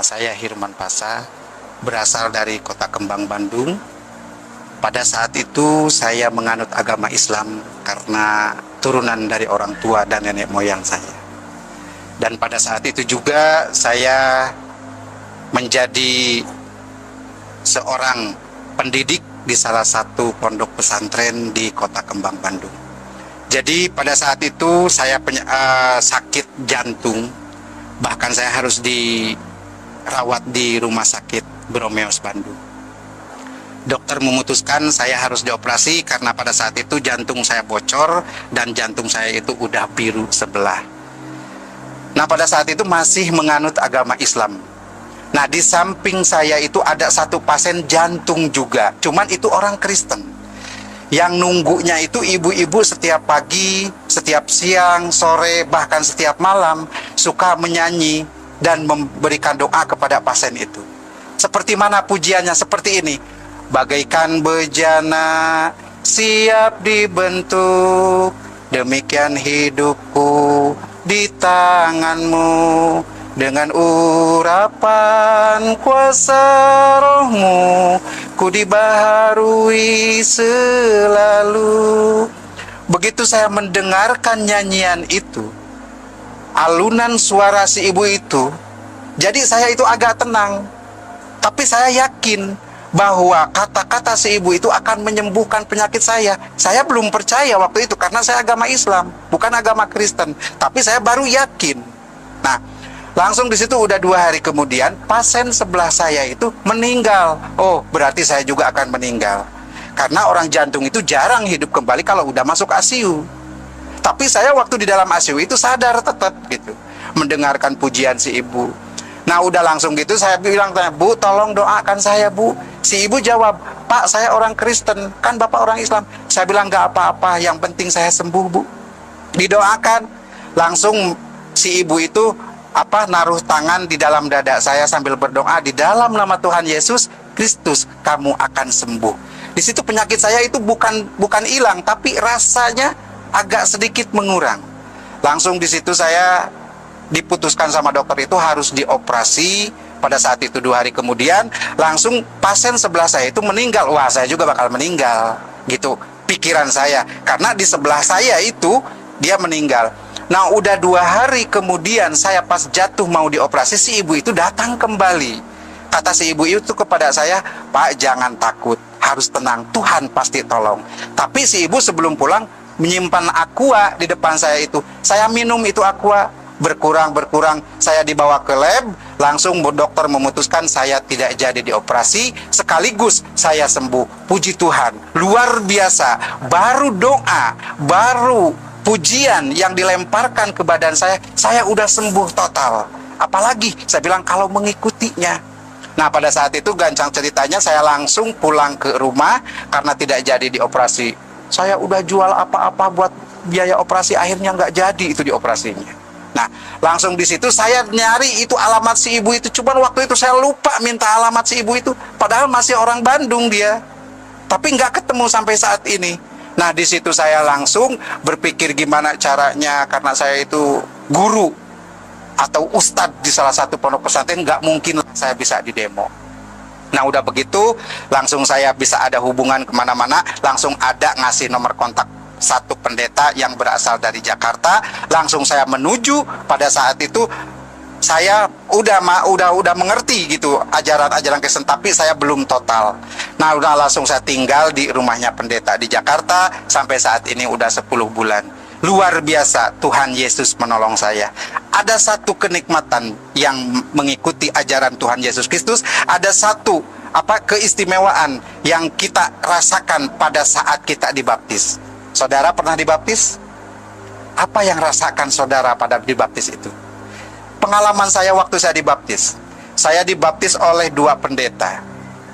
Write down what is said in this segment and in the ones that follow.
Nama saya Hirman Pasa, berasal dari Kota Kembang, Bandung. Pada saat itu saya menganut agama Islam karena turunan dari orang tua dan nenek moyang saya. Dan pada saat itu juga saya menjadi seorang pendidik di salah satu pondok pesantren di Kota Kembang, Bandung. Jadi pada saat itu saya sakit jantung, bahkan saya harus dirawat di rumah sakit Bromeos, Bandung. Dokter memutuskan saya harus dioperasi karena pada saat itu jantung saya bocor dan jantung saya itu udah biru sebelah. Nah, pada saat itu masih menganut agama Islam. Nah, di samping saya itu ada satu pasien jantung juga, cuman itu orang Kristen. Yang nunggunya itu ibu-ibu setiap pagi, setiap siang, sore, bahkan setiap malam suka menyanyi dan memberikan doa kepada pasien itu. Seperti mana pujiannya? Seperti ini. Bagaikan bejana siap dibentuk, demikian hidupku di tanganmu. Dengan urapan kuasa rohmu, ku dibaharui selalu. Begitu saya mendengarkan nyanyian itu, alunan suara si ibu itu, jadi saya itu agak tenang. Tapi saya yakin bahwa kata-kata si ibu itu akan menyembuhkan penyakit saya. Saya belum percaya waktu itu karena saya agama Islam, bukan agama Kristen. Tapi saya baru yakin. Nah, langsung di situ udah 2 hari kemudian pasien sebelah saya itu meninggal. Oh, berarti saya juga akan meninggal. Karena orang jantung itu jarang hidup kembali kalau udah masuk ICU. Tapi saya waktu di dalam ICU itu sadar tetap gitu, mendengarkan pujian si ibu. Nah, udah langsung gitu saya bilang, "Bu, tolong doakan saya, Bu." Si ibu jawab, "Pak, saya orang Kristen, kan Bapak orang Islam." Saya bilang, "Nggak apa-apa, yang penting saya sembuh, Bu." Didoakan. Langsung si ibu itu naruh tangan di dalam dada saya sambil berdoa, "Di dalam nama Tuhan Yesus Kristus kamu akan sembuh." Di situ penyakit saya itu bukan hilang, tapi rasanya agak sedikit mengurang. Langsung di situ saya diputuskan sama dokter itu harus dioperasi. Pada saat itu 2 hari kemudian langsung pasien sebelah saya itu meninggal. Wah, saya juga bakal meninggal gitu pikiran saya, karena di sebelah saya itu dia meninggal. Nah, udah 2 hari kemudian saya pas jatuh mau dioperasi, si ibu itu datang kembali. Kata si ibu itu kepada saya, "Pak, jangan takut, harus tenang, Tuhan pasti tolong." Tapi si ibu sebelum pulang menyimpan aqua di depan saya itu. Saya minum itu aqua, berkurang, saya dibawa ke lab, langsung dokter memutuskan saya tidak jadi dioperasi, sekaligus saya sembuh. Puji Tuhan, luar biasa. Baru doa, baru pujian yang dilemparkan ke badan saya udah sembuh total. Apalagi saya bilang kalau mengikutinya. Nah, pada saat itu gancang ceritanya saya langsung pulang ke rumah karena tidak jadi dioperasi. Saya udah jual apa-apa buat biaya operasi, akhirnya nggak jadi itu dioperasinya. Nah, langsung di situ saya nyari itu alamat si ibu itu, cuman waktu itu saya lupa minta alamat si ibu itu, padahal masih orang Bandung dia. Tapi nggak ketemu sampai saat ini. Nah, di situ saya langsung berpikir gimana caranya, karena saya itu guru atau ustadz di salah satu pondok pesantren, nggak mungkin saya bisa didemo. Nah, udah begitu, langsung saya bisa ada hubungan kemana-mana, langsung ada ngasih nomor kontak satu pendeta yang berasal dari Jakarta. Langsung saya menuju. Pada saat itu saya udah mengerti gitu ajaran-ajaran Kristen, tapi saya belum total. Nah, udah langsung saya tinggal di rumahnya pendeta di Jakarta sampai saat ini udah 10 bulan. Luar biasa, Tuhan Yesus menolong saya. Ada satu kenikmatan yang mengikuti ajaran Tuhan Yesus Kristus, ada satu keistimewaan yang kita rasakan pada saat kita dibaptis. Saudara pernah dibaptis? Apa yang rasakan saudara pada dibaptis itu? Pengalaman saya waktu saya dibaptis oleh 2 pendeta,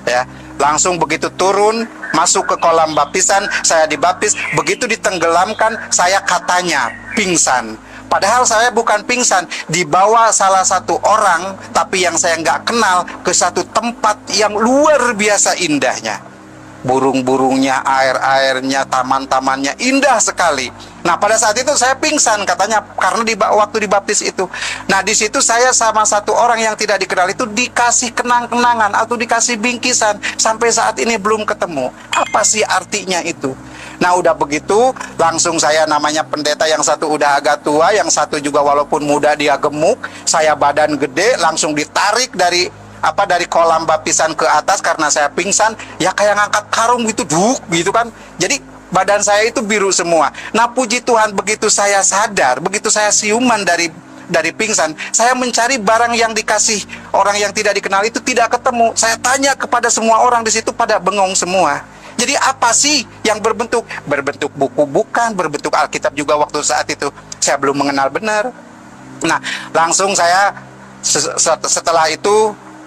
ya. Langsung begitu turun, masuk ke kolam baptisan, saya dibaptis. Begitu ditenggelamkan, saya katanya pingsan. Padahal saya bukan pingsan, dibawa salah satu orang, tapi yang saya nggak kenal, ke satu tempat yang luar biasa indahnya. Burung-burungnya, air-airnya, taman-tamannya, indah sekali. Nah, pada saat itu saya pingsan katanya karena waktu dibaptis itu. Nah, di situ saya sama satu orang yang tidak dikenal itu dikasih kenang-kenangan atau dikasih bingkisan, sampai saat ini belum ketemu. Apa sih artinya itu? Nah, udah begitu langsung saya, namanya pendeta yang satu udah agak tua, yang satu juga walaupun muda dia gemuk, saya badan gede, langsung ditarik dari kolam baptisan ke atas karena saya pingsan, ya kayak ngangkat karung gitu, gitu kan. Jadi badan saya itu biru semua. Nah, puji Tuhan, begitu saya sadar, begitu saya siuman dari pingsan, saya mencari barang yang dikasih orang yang tidak dikenal itu tidak ketemu. Saya tanya kepada semua orang di situ, pada bengong semua. Jadi apa sih yang berbentuk buku bukan, berbentuk Alkitab juga waktu saat itu saya belum mengenal benar. Nah, langsung saya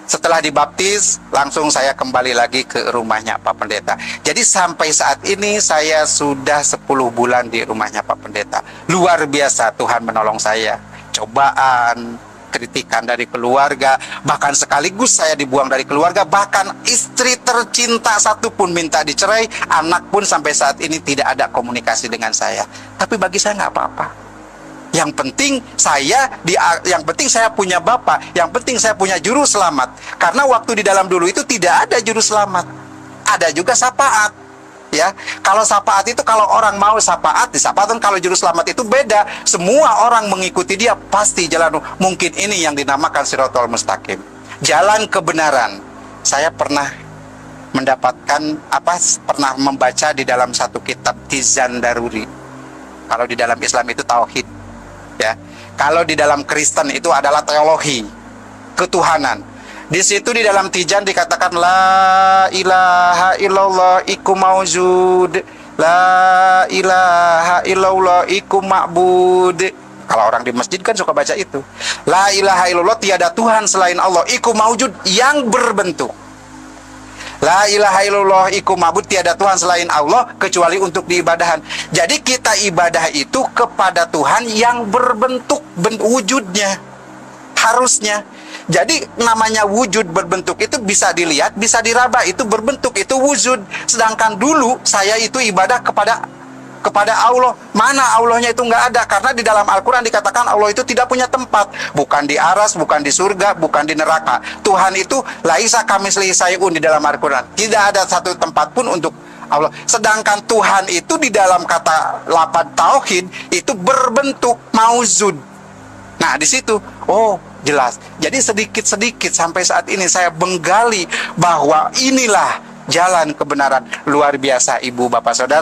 setelah dibaptis, langsung saya kembali lagi ke rumahnya Pak Pendeta. Jadi sampai saat ini saya sudah 10 bulan di rumahnya Pak Pendeta. Luar biasa Tuhan menolong saya. Cobaan, kritikan dari keluarga, bahkan sekaligus saya dibuang dari keluarga, bahkan istri tercinta satu pun minta dicerai, anak pun sampai saat ini tidak ada komunikasi dengan saya. Tapi bagi saya nggak apa-apa. Yang penting saya punya Bapa, yang penting saya punya juru selamat. Karena waktu di dalam dulu itu tidak ada juru selamat. Ada juga syafaat. Ya, kalau syafaat itu kalau orang mau syafaat, disyafaatkan. Kalau juru selamat itu beda. Semua orang mengikuti dia pasti jalan. Mungkin ini yang dinamakan Shirathul Mustaqim, jalan kebenaran. Saya pernah pernah membaca di dalam satu kitab Tizan Daruri. Kalau di dalam Islam itu tauhid. Ya, kalau di dalam Kristen itu adalah teologi ketuhanan. Di situ di dalam Tizan dikatakan la ilaha illallah iku maujud, la ilaha illallah iku ma'bud. Kalau orang di masjid kan suka baca itu. La ilaha illallah, tiada Tuhan selain Allah, iku maujud, yang berbentuk. La ilaha illallah iku ma'bud, tiada Tuhan selain Allah kecuali untuk diibadahan. Jadi kita ibadah itu kepada Tuhan yang berbentuk, wujudnya harusnya. Jadi namanya wujud berbentuk itu bisa dilihat, bisa diraba, itu berbentuk, itu wujud. Sedangkan dulu saya itu ibadah kepada Allah. Mana Allahnya itu nggak ada, karena di dalam Al-Quran dikatakan Allah itu tidak punya tempat, bukan di aras, bukan di surga, bukan di neraka. Tuhan itu laisa kamitslihi syai'un di dalam Al-Quran, tidak ada satu tempat pun untuk Allah. Sedangkan Tuhan itu di dalam kata lafaz tauhid itu berbentuk mauzud. Nah, di situ jelas. Jadi sedikit-sedikit sampai saat ini saya menggali bahwa inilah jalan kebenaran. Luar biasa Ibu Bapak Saudara.